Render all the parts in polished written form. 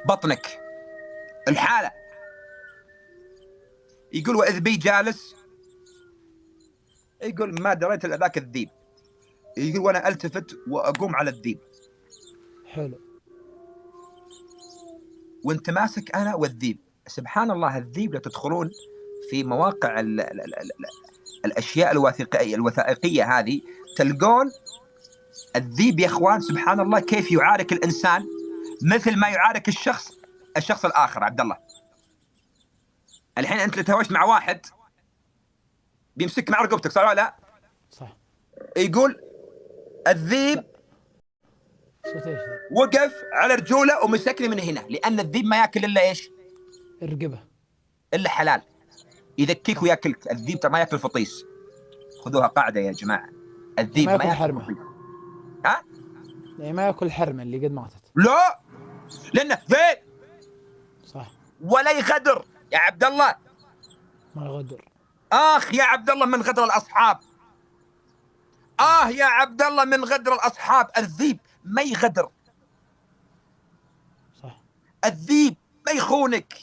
بطنك الحالة. يقول وإذ بي جالس، يقول ما دريت إلا ذاك الذيب. يقول وأنا ألتفت وأقوم على الذيب. حلو. وانت ماسك أنا والذيب. سبحان الله، الذيب لو تدخلون في مواقع ال الأشياء الوثائقية هذه تلقون الذيب يا إخوان سبحان الله كيف يعارك الإنسان مثل ما يعارك الشخص الآخر. عبد الله، الحين أنت تهوشت مع واحد بيمسك مع رقبتك، صح ولا لا؟ صح. يقول الذيب وقف على رجوله ومسكني من هنا، لأن الذيب ما يأكل إلا إيش؟ الرقبة، إلا حلال. يذكيك وياكلك. الذيب ترى ما يأكل فطيس. خذوها قاعدة يا جماعة، الذيب ما يأكل حرمة. فطيس. ها؟ يعني ما يأكل حرمة اللي قد ماتت. لا، لأنه ذيب. صح. ولا يغدر يا عبد الله. ما يغدر. يا عبد الله من غدر الأصحاب. يا عبد الله من غدر الأصحاب. الذيب ما يغدر. صح. الذيب ما يخونك.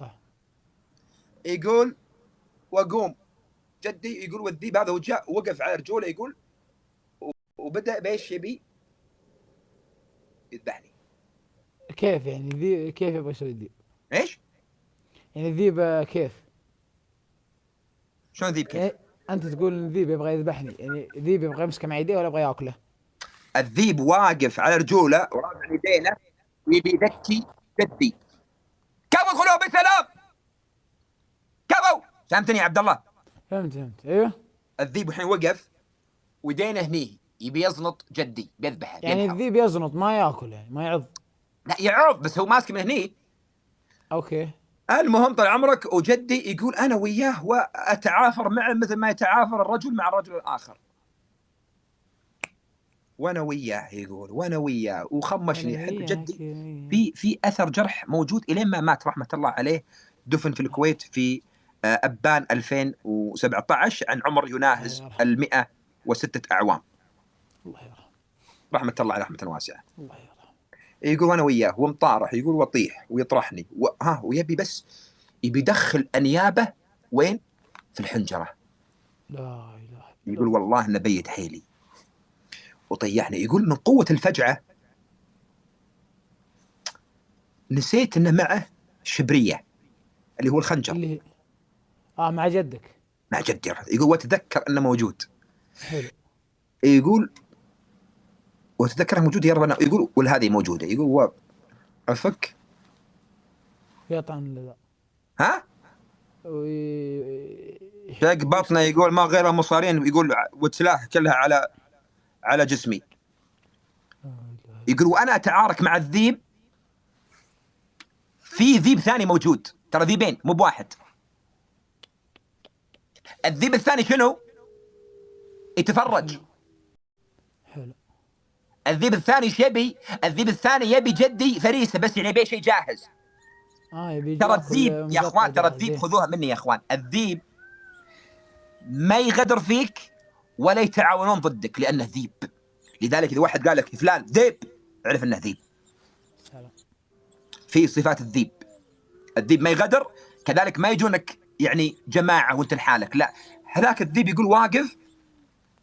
صح. يقول وقوم جدي، يقول والذيب هذا وجاء وقف على رجوله، يقول وبدأ بايش يبي يذبحني. كيف يعني الذيب؟ كيف يبغى يسوي الذيب؟ ايش؟ يعني الذيب كيف؟ شلون ذيب كيف؟ يعني أنت تقول الذيب يبغى يذبحني، يعني الذيب يبغى يمسكه مع يديه ولا يبغى ياكله؟ الذيب واقف على رجوله ورافع يدينه يبي يذكي جدي. كفو ادخلوا بسلام. كفو. فهمتني يا عبد الله؟ فهمت. ايوه. الذيب الحين وقف ودينه هنيه يبي يزنط جدي، بيذبحه. يعني الذيب يزنط ما ياكل، يعني ما يعض. لا يعض، بس هو ماسك من هني. اوكي. المهم طال عمرك، وجدي يقول انا وياه واتعافر معه مثل ما يتعافر الرجل مع الرجل الاخر. وانا وياه، يقول وانا وياه وخمشني. حتى جدي في اثر جرح موجود الين ما مات رحمه الله عليه. دفن في الكويت في ابان 2017 عن عمر يناهز 106 اعوام. الله يرحمه. رحمه الله عليه رحمه واسعه. الله يرحمه. يقول وانا وياه ومطارح، يقول وطيح ويطرحني ويبي بس يبي يدخل انيابه وين؟ في الحنجره. لا اله الا الله. يقول والله انه بيد حيلي وطيحني. يقول من قوه الفجعه نسيت انه معه شبريه اللي هو الخنجر. اللي مع جدك. مع جدي. يقول وتذكر انه موجود. حلو. يقول وتذكرها موجوده يا رب. يقول والهذه موجوده. يقول افك يطعن لا. ها شق بطنه. يقول ما غير مصارين. يقول وتلاه كلها على جسمي. يقول وانا اتعارك مع الذيب. في ذيب ثاني موجود، ترى ذيبين مو بواحد. الذيب الثاني شنو؟ يتفرج. حلو. الذيب الثاني ايش يبي؟ الذيب الثاني يبي جدي فريسه، بس يعني يبي شيء جاهز. يبي ترى الذيب يا اخوان، ترى الذيب خذوها مني يا اخوان، الذيب ما يغدر فيك ولا يتعاونون ضدك لانه ذيب. لذلك اذا واحد قال لك فلان ذيب، اعرف انه ذيب. في صفات الذيب. الذيب ما يغدر، كذلك ما يجونك يعني جماعه وانت لحالك، لا. هذاك الذيب يقول واقف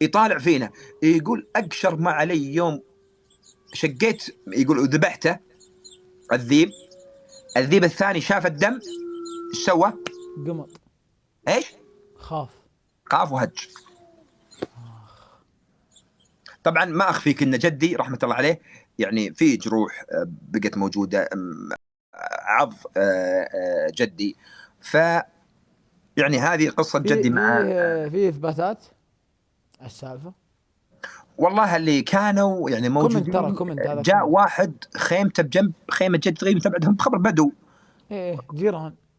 يطالع فينا. يقول اقشر ما علي يوم شقيت، يقول وذبحته الذيب. الذيب الثاني شاف الدم ايش سوى؟ قمط. ايش؟ خاف وهج. طبعا ما اخفيك ان جدي رحمه الله عليه يعني في جروح بقت موجوده، عض جدي. ف يعني هذه قصه جدي مع في اثباتات السالفه. والله اللي كانوا يعني موجودين. جاء واحد خيمته بجنب خيمه جدي تقريبا، تبعدهم بخبر بدو.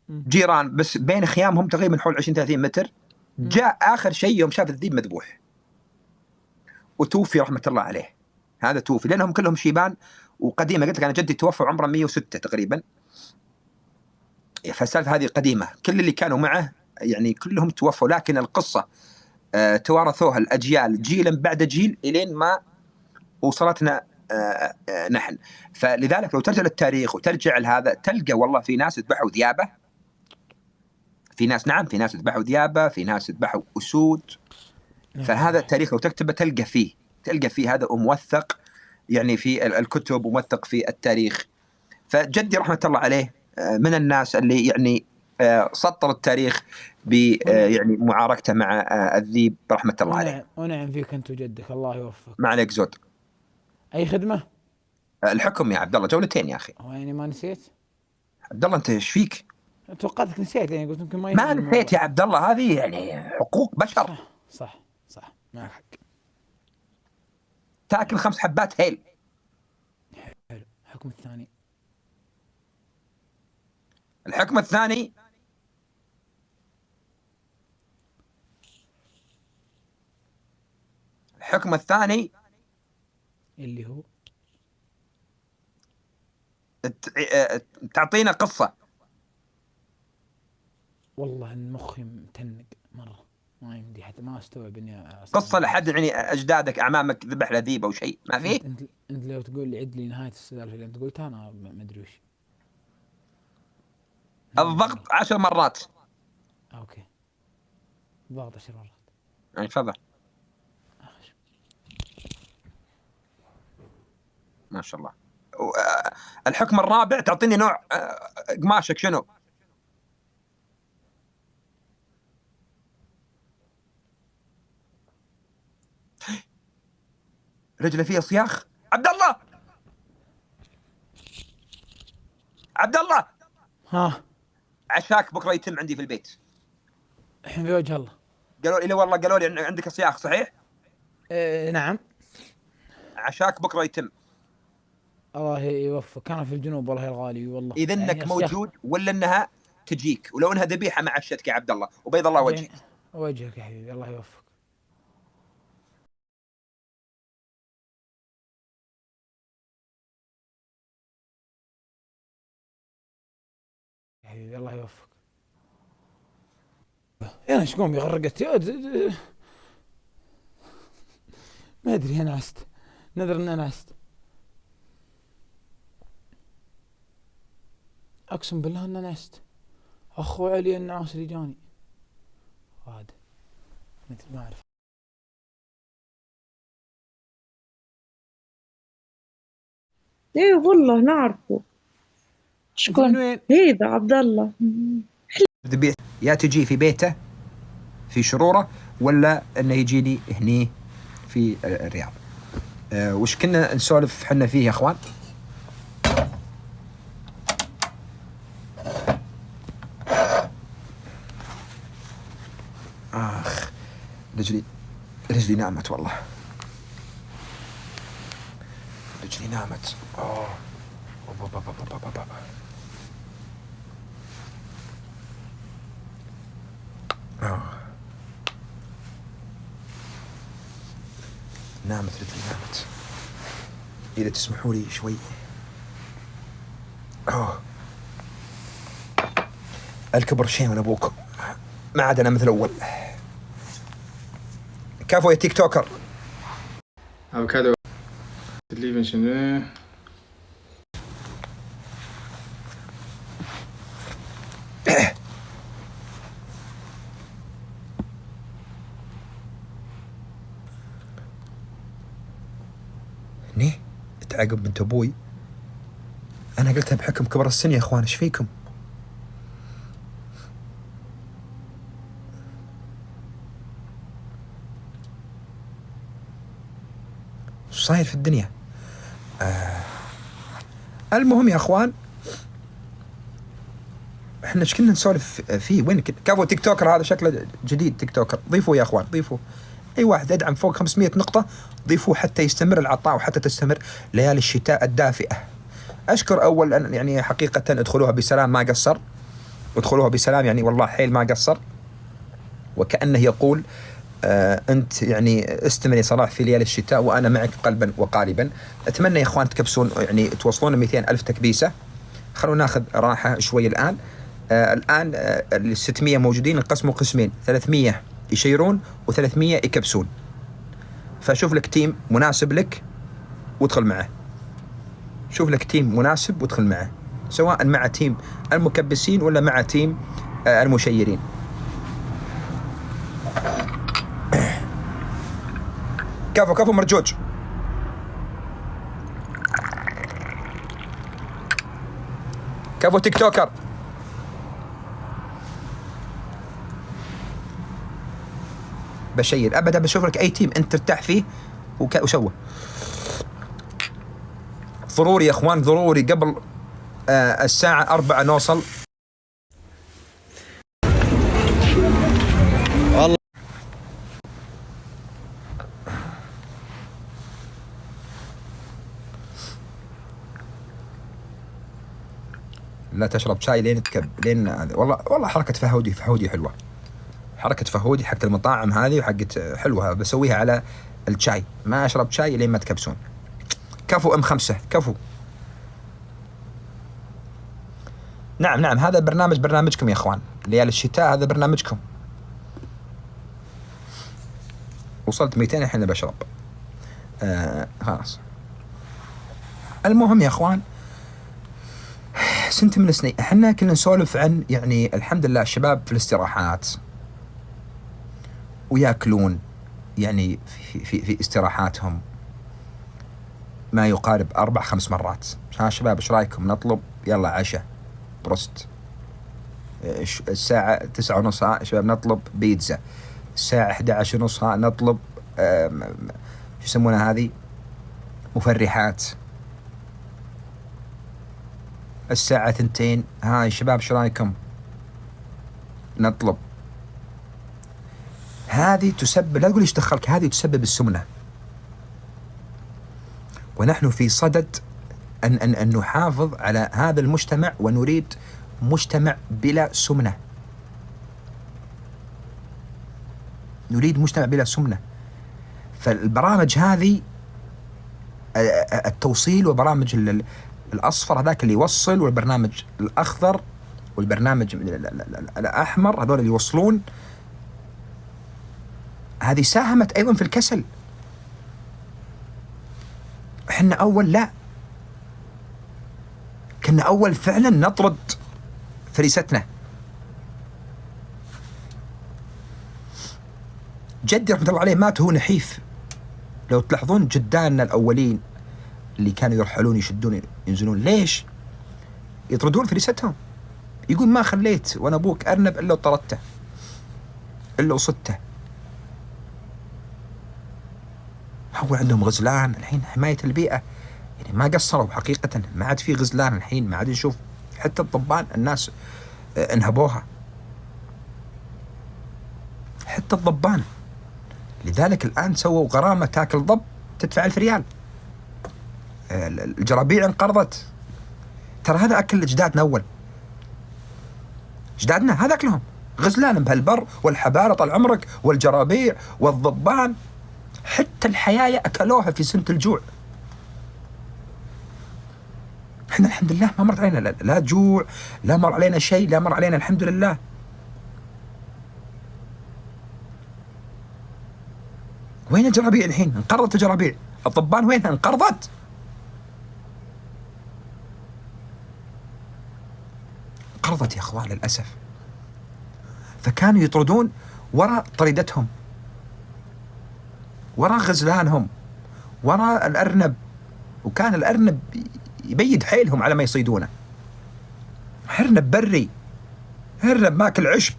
جيران بس بين خيامهم تقريبا حول 20-30 متر. جاء اخر شيء يوم شاف الذيب مذبوح وتوفي رحمه الله عليه. هذا توفي لانهم كلهم شيبان وقديمه. قلت لك انا جدي توفى وعمره 106 تقريبا. فالسالفه هذه قديمه. كل اللي كانوا معه يعني كلهم توفوا، لكن القصه توارثوها الاجيال جيلا بعد جيل الين ما وصلتنا نحن. فلذلك لو ترجع للتاريخ وترجع لهذا تلقى والله في ناس ذبحوا ذيابه، في ناس نعم في ناس ذبحوا ذيابه، في ناس ذبحوا اسود. فهذا التاريخ لو تكتبه تلقى فيه هذا موثق يعني في الكتب وموثق في التاريخ. فجدي رحمه الله عليه من الناس اللي يعني سطر التاريخ ب يعني معاركته مع الذيب رحمه الله عليه. ونعم فيك انت وجدك، الله يوفقك. ما عليك زود. اي خدمه؟ الحكم يا عبد الله جولتين يا اخي. هو يعني ما نسيت؟ عبد الله انت ايش فيك؟ توقعتك نسيت، يعني قلت يمكن ما نسيت يا عبد الله، هذه يعني حقوق بشر. صح معك حق. تاكل 5 حبات هيل. حلو. الحكم الثاني. الحكم الثاني اللي هو تعطينا قصة. والله مخي متنق مرة، ما يمدي حتى ما استوعب اني قصة لحد يعني اجدادك اعمامك ذبح لذيب او شيء ما فيه. انت لو تقول لي عد لي نهاية السالفة اللي انت قلتها انا ما ادري وش. الضغط 10 مرات. اوكي. ضغط 10 مرات. يعني تفضل. ما شاء الله. الحكم الرابع تعطيني نوع قماشك شنو؟ رجله فيها صياخ. عبد الله ها عشاك بكره يتم عندي في البيت. الحين في وجه الله. قالوا لي والله قالوا لي عندك صياخ صحيح؟ نعم. عشاك بكره يتم. الله يوفق. كان في الجنوب والله يا الغالي والله. اذا انك يعني موجود ولا انها تجيك، ولو انها ذبيحه مع عشتك يا عبد الله وبيض الله وجهك. وجهك يا حبيبي، الله يوفق. يا حبيبي الله يوفق. يا ايش قومي غرقت ما ادري انا عست، نذر ان انا عست، اقسم بالله ان انا عست. اخو علي النعاس اللي جاني هذا ما اعرف. ايه والله نعرفه. شكون هيدا عبد الله؟ يا تجي في بيته في شروره ولا انه يجيني هني في الرياض. وش كنا نسولف حنا فيه يا اخوان؟ اخ رجلي نامت والله، رجلي نامت. نامت رجلي نامت. إذا تسمحوا لي شوي. الكبر شيء من أبوكم، ما عاد أنا مثل أول. كفو يا تيك توكر. افوكادو اللي شنو ني تعاقب بنت ابوي. انا قلتها بحكم كبر السن يا اخوان، ايش فيكم؟ ايش صاير في الدنيا؟ المهم يا اخوان، احنا ايش كنا نسولف فيه؟ وين كفو تيك توكر هذا شكله جديد. تيك توكر ضيفوه يا اخوان، ضيفوه. اي واحد يدعم فوق 500 نقطة ضيفوه حتى يستمر العطاء وحتى تستمر ليالي الشتاء الدافئة. اشكر اول أن يعني حقيقة ادخلوها بسلام ما قصر، ادخلوها بسلام يعني والله حيل ما قصر، وكأنه يقول انت يعني استمر يا صلاح في ليالي الشتاء وانا معك قلبا وقالبا. اتمنى يا اخوان تكبسون يعني توصلون 200,000 تكبيسة. خلونا ناخذ راحة شوي الان. الان ال 600 موجودين انقسموا قسمين، 300 يشيرون و300 يكبسون. فشوف لك تيم مناسب لك وادخل معه. شوف لك تيم مناسب وادخل معه، سواء مع تيم المكبسين ولا مع تيم المشيرين. كفو كفو مرجوج. كفو تيك توكر. بشير ابدا، بشوف لك اي تيم انت ترتاح فيه وسوى. ضروري يا اخوان، ضروري قبل الساعة 4 نوصل. والله لا تشرب شاي لين تكب، لين والله حركة فهودي حلوة. حركة فهودي حقت المطاعم هذه وحقت حلوة، بسويها على الشاي. ما أشرب شاي لين ما تكبسون. كفو M5 كفو. نعم هذا برنامجكم يا اخوان، ليالي الشتاء هذا برنامجكم. وصلت 200 الحين بشرب. خلاص. المهم يا اخوان، سنة من السنين احنا كنا نسولف عن يعني الحمد لله الشباب في الاستراحات وياكلون يعني في استراحاتهم ما يقارب 4-5 مرات. ها شباب ايش رايكم نطلب يلا عشاء بروست؟ الساعة 9:30 يا شباب نطلب بيتزا. الساعة 11:30 نطلب شو يسمونها هذه، مفرحات. الساعة 2 ها يا شباب ايش رايكم نطلب. هذه تسبب، لا تقول ايش دخلك، هذه تسبب السمنة. ونحن في صدد أن نحافظ على هذا المجتمع، ونريد مجتمع بلا سمنة. نريد مجتمع بلا سمنة. فالبرامج هذه التوصيل، وبرامج الأصفر هذاك اللي يوصل، والبرنامج الأخضر والبرنامج الأحمر هذول اللي يوصلون، هذه ساهمت أيضا في الكسل. احنا أول لا، كنا أول فعلا نطرد فريستنا. جدي رحمة الله عليه مات وهو نحيف. لو تلاحظون جداننا الأولين اللي كانوا يرحلون يشدون ينزلون، ليش؟ يطردون فريستهم. يقول ما خليت وأنا أبوك أرنب إلا وطردته إلا وصدته. هو عندهم غزلان الحين، حماية البيئة يعني ما قصروا حقيقة. ما عاد في غزلان الحين، ما عاد نشوف. حتى الضبان الناس انهبوها، حتى الضبان. لذلك الآن سووا غرامة تاكل ضب تدفع 1000 ريال. الجرابيع انقرضت. ترى هذا أكل أجدادنا أول. أجدادنا هذا أكلهم، غزلان بهالبر والحبارة طال عمرك والجرابيع والضبان. حتى الحياية أكلوها في سنة الجوع. احنا الحمد لله ما مر علينا لا جوع، لا مر علينا شيء، لا مر علينا الحمد لله. وين الجرابيع الحين؟ انقرضت الجرابيع. الضبان وينها؟ انقرضت. انقرضت يا اخوان للأسف. فكانوا يطردون وراء طريدتهم، وراء غزلانهم، وراء الأرنب. وكان الأرنب يبيد حيلهم على ما يصيدونه. أرنب بري، أرنب ماكل عشب.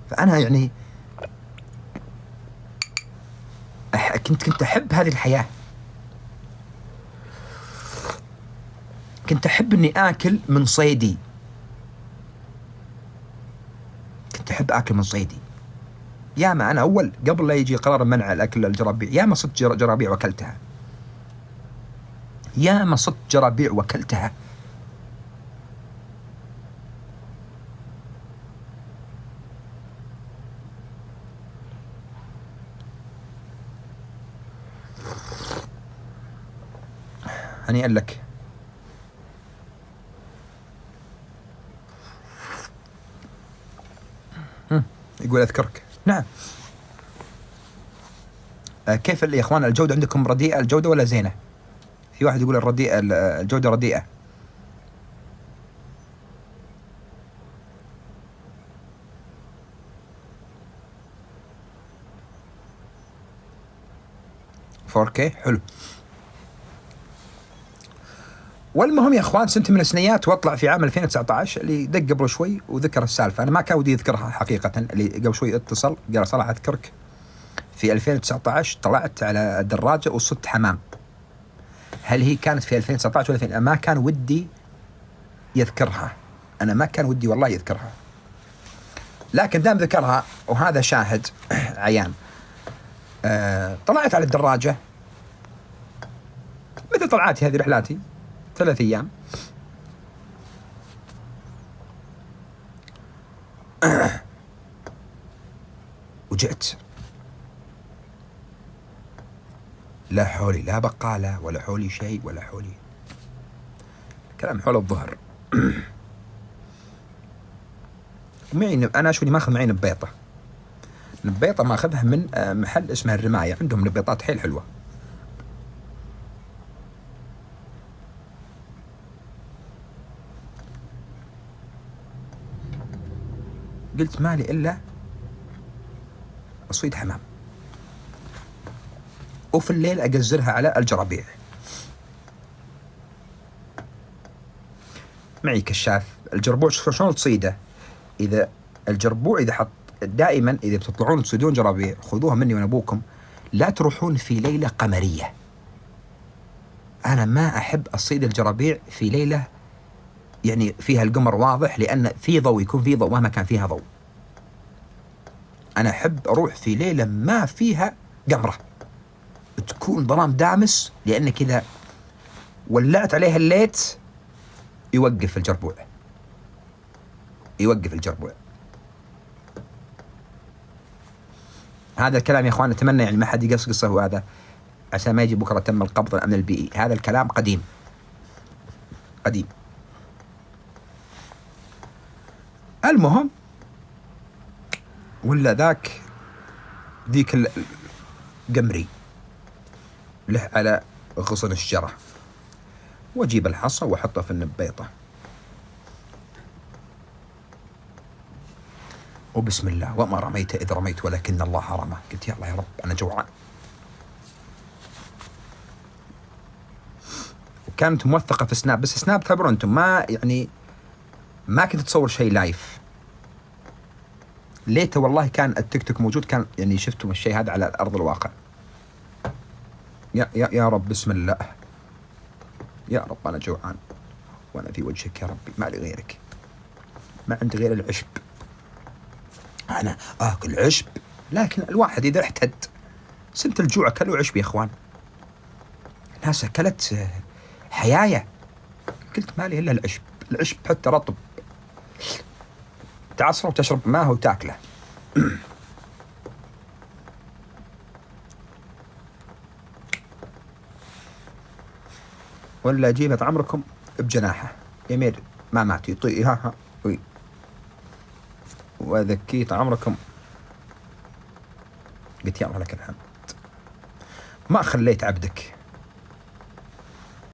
فأنا يعني كنت أحب هذه الحياة. كنت أحب أني آكل من صيدي. كنت أحب آكل من صيدي. ياما أنا أول قبل لا يجي قرار منع الأكل الجرابيع، ياما صدت جرابيع وكلتها. ياما صدت جرابيع وكلتها. هنيئا لك. يقول أذكرك. نعم كيف يا اخوان الجودة عندكم رديئة الجودة ولا زينة؟ في واحد يقول الرديئة الجودة رديئة. فوركي حلو. والمهم يا اخوان سنة من السنيات واطلع في عام 2019 اللي دق قبل شوي وذكر السالفة، انا ما كان ودي اذكرها حقيقة، اللي قبل شوي اتصل قال صراحة اذكرك في 2019 طلعت على الدراجة وصدت حمام. هل هي كانت في 2019 ولا في ما كان ودي يذكرها، انا ما كان ودي والله يذكرها، لكن دام ذكرها وهذا شاهد عيان. طلعت على الدراجة مثل طلعاتي هذه رحلاتي 3 أيام. وجئت لا حولي لا بقالة ولا حولي شيء ولا حولي كلام حول الظهر. معي أنا شوني ماخذ معي نبيطة ماخذها من محل اسمه الرماية، عندهم نبيطات حيل حلوة. قلت مالي إلا أصيد حمام وفي الليل أقزرها على الجرابيع. معي كشاف. الجربوع شلون تصيده؟ إذا الجربوع إذا حط دائما إذا بتطلعون تصيدون جرابيع خذوها مني وأنا أبوكم، لا تروحون في ليلة قمرية. أنا ما أحب أصيد الجرابيع في ليلة يعني فيها القمر واضح، لأن في ضوء يكون في ضوء مهما كان فيها ضوء. أنا أحب أروح في ليلة ما فيها قمرة، تكون ظلام دامس، لأن كذا ولعت عليها الليت يوقف الجربوع. هذا الكلام يا اخوان اتمنى يعني ما حد يقصقصه، وهذا عشان ما يجي بكره تم القبض الامن البيئي. هذا الكلام قديم. المهم ولا ذيك القمري له على غصن الشجرة، واجيب الحصى واحطه في النبيطة وبسم الله وما رميت إذ رميت ولكن الله رمى. قلت يلا يا رب أنا جوعان. وكانت موثقة في سناب، بس سناب تعبروا أنتم ما يعني ما كنت تصور شيء لايف. ليته والله كان التيك توك موجود، كان يعني شفتم الشيء هذا على أرض الواقع. يا رب بسم الله يا رب أنا جوعان وأنا في وجهك يا ربي، ما لي غيرك، ما عندي غير العشب. أنا آكل عشب، لكن الواحد إذا احتد سنة الجوع أكلوا عشب يا إخوان. الناس أكلت حياية، قلت ما لي إلا العشب حتى رطب تعصره وتشرب ماءه وتاكله. ولا أجيبت عمركم بجناحه يمير ما مات يطيها وذكيت عمركم. قلت يا الله لك الحمد ما خليت عبدك